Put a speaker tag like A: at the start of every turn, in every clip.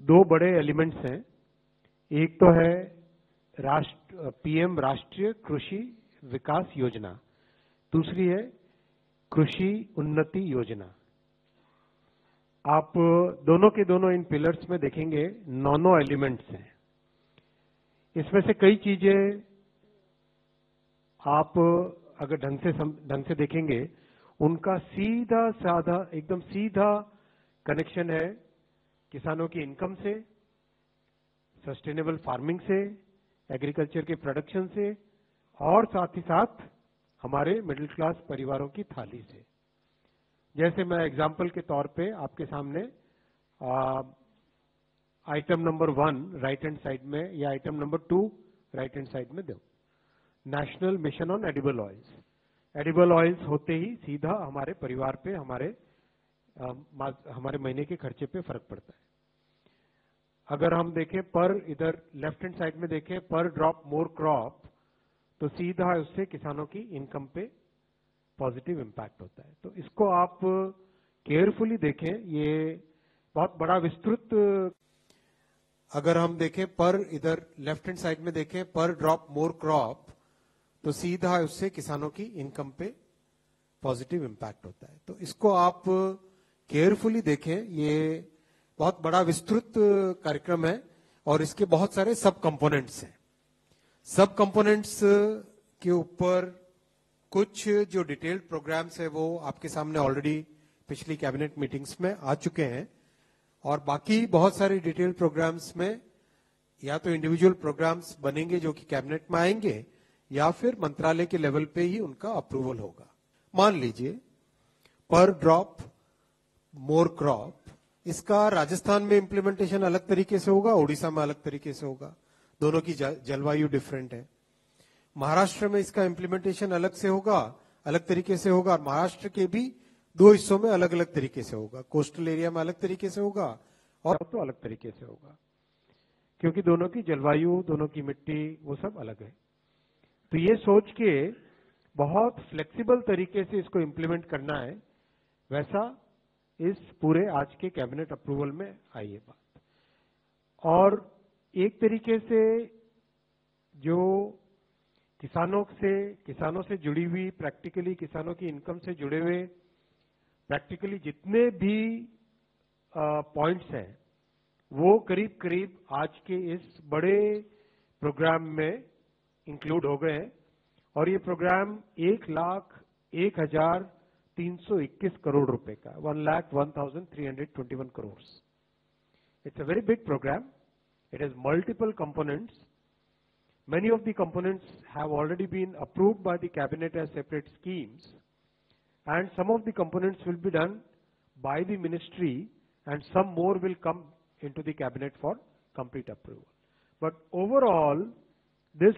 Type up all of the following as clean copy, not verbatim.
A: दो बड़े एलिमेंट्स हैं। एक तो है पीएम राष्ट्रीय कृषि विकास योजना, दूसरी है कृषि उन्नति योजना। आप दोनों के दोनों इन पिलर्स में देखेंगे 9 एलिमेंट्स हैं। इसमें से कई चीजें आप अगर ढंग से देखेंगे, उनका सीधा साधा एकदम सीधा कनेक्शन है किसानों की इनकम से, सस्टेनेबल फार्मिंग से, एग्रीकल्चर के प्रोडक्शन से, और साथ ही साथ हमारे मिडिल क्लास परिवारों की थाली से। जैसे मैं एग्जाम्पल के तौर पे आपके सामने item number 1 right hand side में या item number 2 right hand side में दो, national mission on edible oils. Edible oils होते ही सीधा हमारे परिवार पे, हमारे महीने के खर्चे पे फर्क पड़ता है। अगर हम देखें पर इधर लेफ्ट हैंड साइड में देखें पर ड्रॉप मोर क्रॉप, तो सीधा उससे किसानों की इनकम पे पॉजिटिव इंपैक्ट होता है। तो इसको आप केयरफुली देखें, ये बहुत बड़ा विस्तृत। अगर हम देखें पर इधर लेफ्ट हैंड साइड में देखें पर ड्रॉप मोर क्रॉप, तो सीधा उससे किसानों की इनकम पे पॉजिटिव इंपैक्ट होता है। तो इसको आप केयरफुली देखें, ये बहुत बड़ा विस्तृत कार्यक्रम है और इसके बहुत सारे सब कंपोनेंट्स हैं। सब कंपोनेंट्स के ऊपर कुछ जो डिटेल्ड प्रोग्राम्स है वो आपके सामने ऑलरेडी पिछली कैबिनेट मीटिंग्स में आ चुके हैं, और बाकी बहुत सारे डिटेल्ड प्रोग्राम्स में या तो इंडिविजुअल प्रोग्राम्स बनेंगे जो कि कैबिनेट में आएंगे, या फिर मंत्रालय के लेवल पे ही उनका अप्रूवल होगा। मान लीजिए पर ड्रॉप मोर क्रॉप, इसका राजस्थान में इंप्लीमेंटेशन अलग तरीके से होगा, ओडिशा में अलग तरीके से होगा, दोनों की जलवायु डिफरेंट है। महाराष्ट्र में इसका इंप्लीमेंटेशन अलग से होगा, अलग तरीके से होगा। महाराष्ट्र के भी 2 हिस्सों में अलग अलग तरीके से होगा, कोस्टल एरिया में अलग तरीके से होगा और तो अलग तरीके से होगा, क्योंकि दोनों की जलवायु, दोनों की मिट्टी, वो सब अलग है। तो ये सोच के बहुत फ्लेक्सिबल तरीके से इसको इंप्लीमेंट करना है, वैसा इस पूरे आज के कैबिनेट अप्रूवल में आई है बात। और एक तरीके से जो किसानों से जुड़ी हुई, प्रैक्टिकली किसानों की इनकम से जुड़े हुए प्रैक्टिकली जितने भी पॉइंट्स हैं, वो करीब करीब आज के इस बड़े प्रोग्राम में इंक्लूड हो गए हैं। और ये प्रोग्राम 1,01,321 करोड़ रुपए का, 1,01,321 crore. It's a very big programme. It has multiple components. Many of the components have already been approved by the cabinet as separate schemes, and some of the components will be done by the ministry, and some more will come into the cabinet for complete approval. But overall, this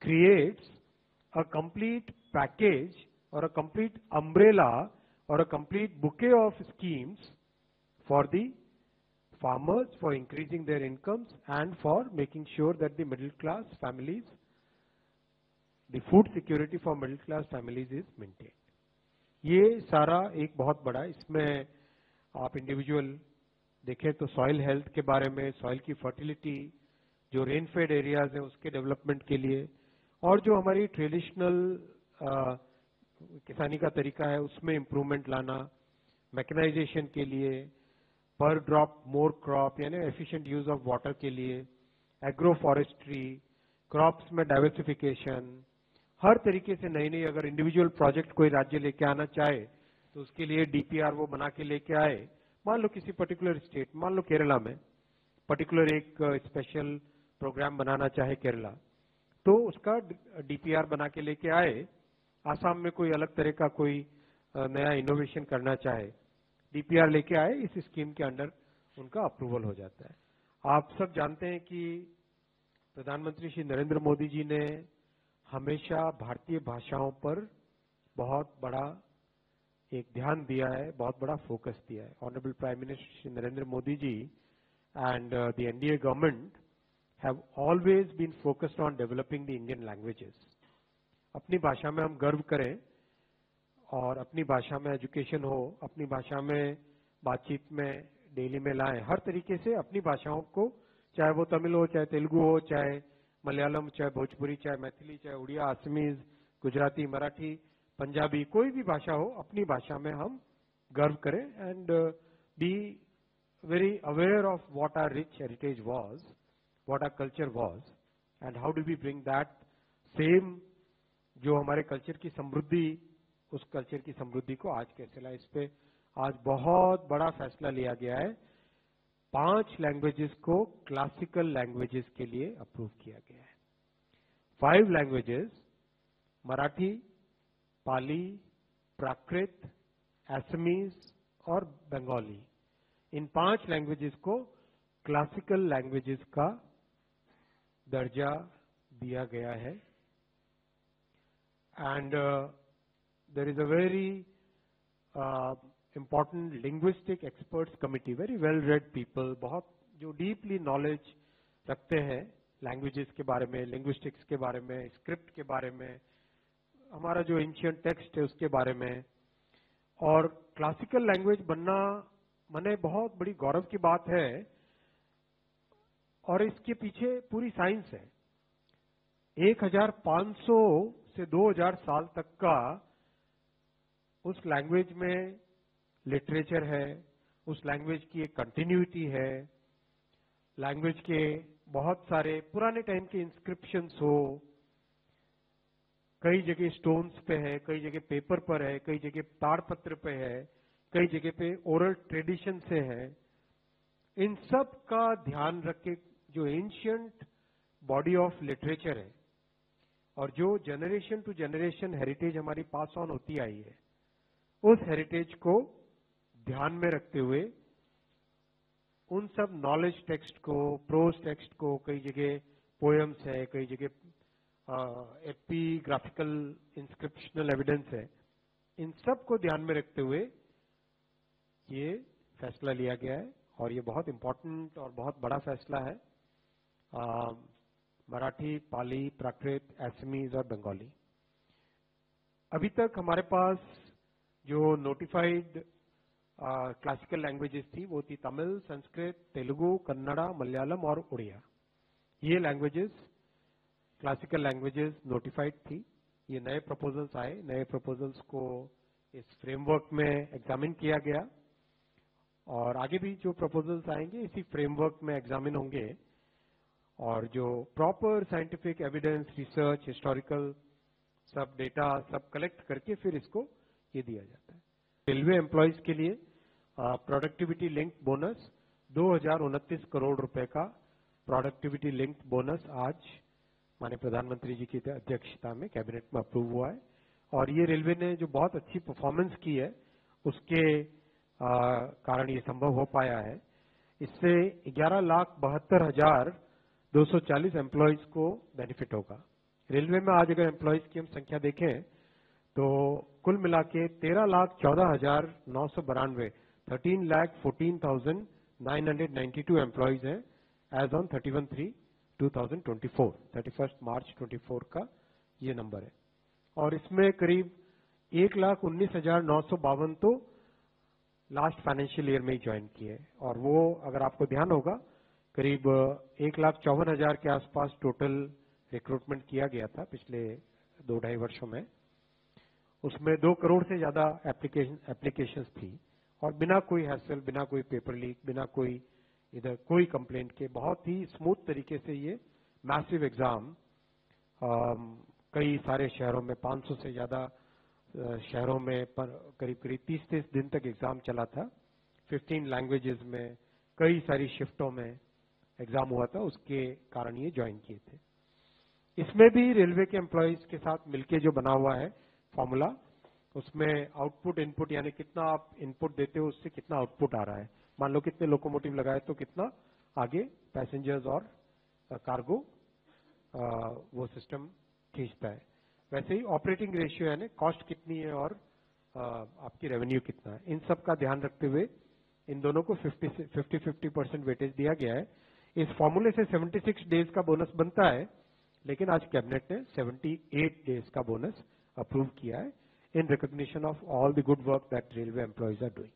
A: creates a complete package or a complete umbrella or a complete bouquet of schemes for the farmers, for increasing their incomes and for making sure that the middle class families, the food security for middle class families is maintained. ये सारा एक बहुत बड़ा, इसमें आप individual देखें तो soil health के बारे में, सॉइल की फर्टिलिटी, जो रेनफेड एरियाज हैं उसके डेवलपमेंट के लिए, और जो हमारी ट्रेडिशनल किसानी का तरीका है उसमें इम्प्रूवमेंट लाना, मैकेनाइजेशन के लिए, पर ड्रॉप मोर क्रॉप यानी एफिशिएंट यूज ऑफ वाटर के लिए, एग्रो फॉरेस्ट्री, क्रॉप्स में डाइवर्सिफिकेशन, हर तरीके से नई नई अगर इंडिविजुअल प्रोजेक्ट कोई राज्य लेके आना चाहे तो उसके लिए डीपीआर वो बना के लेके आए। मान लो किसी पर्टिकुलर स्टेट, मान लो केरला में पर्टिकुलर एक स्पेशल प्रोग्राम बनाना चाहे केरला, तो उसका डीपीआर बना के लेके आए। आसाम में कोई अलग तरह का कोई नया इनोवेशन करना चाहे, डीपीआर लेके आए, इस स्कीम के अंडर उनका अप्रूवल हो जाता है। आप सब जानते हैं कि प्रधानमंत्री श्री नरेंद्र मोदी जी ने हमेशा भारतीय भाषाओं पर बहुत बड़ा एक ध्यान दिया है, बहुत बड़ा फोकस दिया है। Honourable prime minister Shri Narendra Modi ji and the NDA government have always been focused on developing the Indian languages. अपनी भाषा में हम गर्व करें और अपनी भाषा में एजुकेशन हो, अपनी भाषा में बातचीत में डेली में लाएं, हर तरीके से अपनी भाषाओं को, चाहे वो तमिल हो, चाहे तेलुगु हो, चाहे मलयालम, चाहे भोजपुरी, चाहे मैथिली, चाहे उड़िया, असमीज, गुजराती, मराठी, पंजाबी, कोई भी भाषा हो, अपनी भाषा में हम गर्व करें and be very aware of what our rich heritage was, what our culture was, and how do we bring that same जो हमारे कल्चर की समृद्धि, उस कल्चर की समृद्धि को आज कैसे लाए। इस पे आज बहुत बड़ा फैसला लिया गया है। 5 लैंग्वेजेस को क्लासिकल लैंग्वेजेस के लिए अप्रूव किया गया है। 5 लैंग्वेजेस, मराठी, पाली, प्राकृत, असमीज और बंगाली, इन 5 लैंग्वेजेस को क्लासिकल लैंग्वेजेस का दर्जा दिया गया है। And there is a very important linguistic experts committee, very well read people, बहुत जो deeply knowledge रखते हैं languages के बारे में, linguistics के बारे में, script के बारे में, हमारा जो ancient text है उसके बारे में। और classical language बनना माने बहुत बड़ी गौरव की बात है, और इसके पीछे पूरी साइंस है। 1500 से 2000 साल तक का उस लैंग्वेज में लिटरेचर है, उस लैंग्वेज की एक कंटिन्यूटी है, लैंग्वेज के बहुत सारे पुराने टाइम के इंस्क्रिप्शंस हो, कई जगह स्टोन्स पे है, कई जगह पेपर पर है, कई जगह ताड़पत्र पे है, कई जगह पे ओरल ट्रेडिशन से है। इन सब का ध्यान रख के जो एंशियंट बॉडी ऑफ लिटरेचर है और जो जनरेशन टू जनरेशन हेरिटेज हमारी पास ऑन होती आई है, उस हेरिटेज को ध्यान में रखते हुए उन सब नॉलेज टेक्स्ट को, प्रोज टेक्स्ट को, कई जगह पोएम्स है, कई जगह एपिग्राफिकल इंस्क्रिप्शनल एविडेंस है, इन सब को ध्यान में रखते हुए ये फैसला लिया गया है। और ये बहुत इंपॉर्टेंट और बहुत बड़ा फैसला है। मराठी, पाली, प्राकृत, असमीज और बंगाली। अभी तक हमारे पास जो नोटिफाइड क्लासिकल लैंग्वेजेस थी वो थी तमिल, संस्कृत, तेलुगु, कन्नड़ा, मलयालम और उड़िया। ये लैंग्वेजेस क्लासिकल लैंग्वेजेस नोटिफाइड थी। ये नए प्रपोजल्स आए, नए प्रपोजल्स को इस फ्रेमवर्क में एग्जामिन किया गया और आगे भी जो प्रपोजल्स आएंगे इसी फ्रेमवर्क में एग्जामिन होंगे और जो proper scientific evidence, research, historical सब डेटा सब कलेक्ट करके फिर इसको ये दिया जाता है। रेलवे एम्प्लॉयज के लिए प्रोडक्टिविटी लिंक्ड बोनस 2029 करोड़ रुपए का प्रोडक्टिविटी लिंक्ड बोनस आज माननीय प्रधानमंत्री जी की अध्यक्षता में कैबिनेट में अप्रूव हुआ है। और ये रेलवे ने जो बहुत अच्छी परफॉर्मेंस की है उसके कारण ये संभव हो पाया है। इससे 11,72,240 एम्प्लॉयज को बेनिफिट होगा। रेलवे में आज अगर एम्प्लॉयज की हम संख्या देखें तो कुल मिला के 13,14,992 13,14,992 एम्प्लॉयज हैं एज ऑन 31/3/2024, 31 मार्च 24 का ये नंबर है। और इसमें करीब 1,19,952 तो लास्ट फाइनेंशियल ईयर में ही ज्वाइन किए और वो अगर आपको ध्यान होगा करीब 1,54,000 के आसपास टोटल रिक्रूटमेंट किया गया था पिछले 2-2.5 वर्षों में। उसमें 2 करोड़ से ज्यादा एप्लीकेशंस थी और बिना कोई हैसल, बिना कोई पेपर लीक, बिना कोई इधर कोई कंप्लेंट के बहुत ही स्मूथ तरीके से ये मैसिव एग्जाम कई सारे शहरों में 500 से ज्यादा शहरों में करीब 30 दिन तक एग्जाम चला था। 15 लैंग्वेजेस में कई सारी शिफ्टों में एग्जाम हुआ था, उसके कारण ये ज्वाइन किए थे। इसमें भी रेलवे के एम्प्लॉयज के साथ मिलके जो बना हुआ है फॉर्मूला, उसमें आउटपुट इनपुट यानी कितना आप इनपुट देते हो उससे कितना आउटपुट आ रहा है। मान लो कितने लोकोमोटिव लगाए तो कितना आगे पैसेंजर्स और कार्गो वो सिस्टम खींचता है। वैसे ही ऑपरेटिंग रेशियो यानी कॉस्ट कितनी है और आपकी रेवेन्यू कितना है, इन सब का ध्यान रखते हुए इन दोनों को 50-50% वेटेज दिया गया है। इस फॉर्मूले से 76 डेज का बोनस बनता है, लेकिन आज कैबिनेट ने 78 डेज का बोनस अप्रूव किया है in recognition of all the good work that railway employees are doing.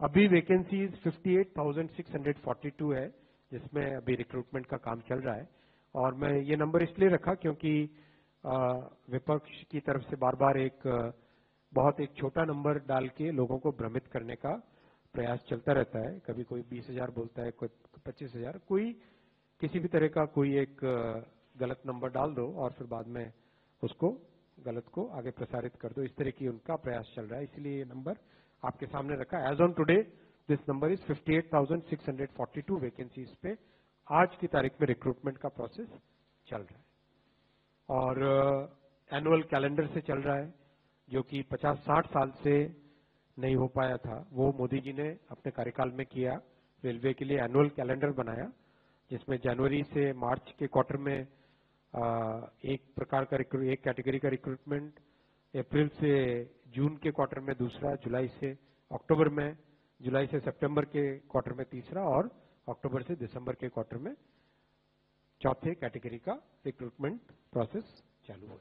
A: अभी वैकेंसीज 58,642 है, जिसमें अभी रिक्रूटमेंट का काम चल रहा है। और मैं ये नंबर इसलिए रखा क्योंकि विपक्ष की तरफ से बार बार बहुत एक छोटा नंबर डाल के लोगों को भ्रमित करने का प्रयास चलता रहता है। कभी कोई 20,000 बोलता है, कोई 25,000, कोई किसी भी तरह का कोई एक गलत नंबर डाल दो और फिर बाद में उसको गलत को आगे प्रसारित कर दो। इस तरह की उनका प्रयास चल रहा है, इसलिए ये नंबर आपके सामने रखा। As on today this number is 58,642 vacancies पे आज की तारीख में रिक्रूटमेंट का प्रोसेस चल रहा है। और एनुअल कैलेंडर से चल रहा है, जो कि 50-60 साल से नहीं हो पाया था, वो मोदी जी ने अपने कार्यकाल में किया। रेलवे के लिए एनुअल कैलेंडर बनाया, जिसमें जनवरी से मार्च के क्वार्टर में एक प्रकार का एक कैटेगरी का रिक्रूटमेंट, अप्रैल से जून के क्वार्टर में दूसरा, जुलाई से अक्टूबर में, जुलाई से सितंबर के क्वार्टर में तीसरा और अक्टूबर से दिसंबर के क्वार्टर में चौथे कैटेगरी का रिक्रूटमेंट प्रोसेस चालू है।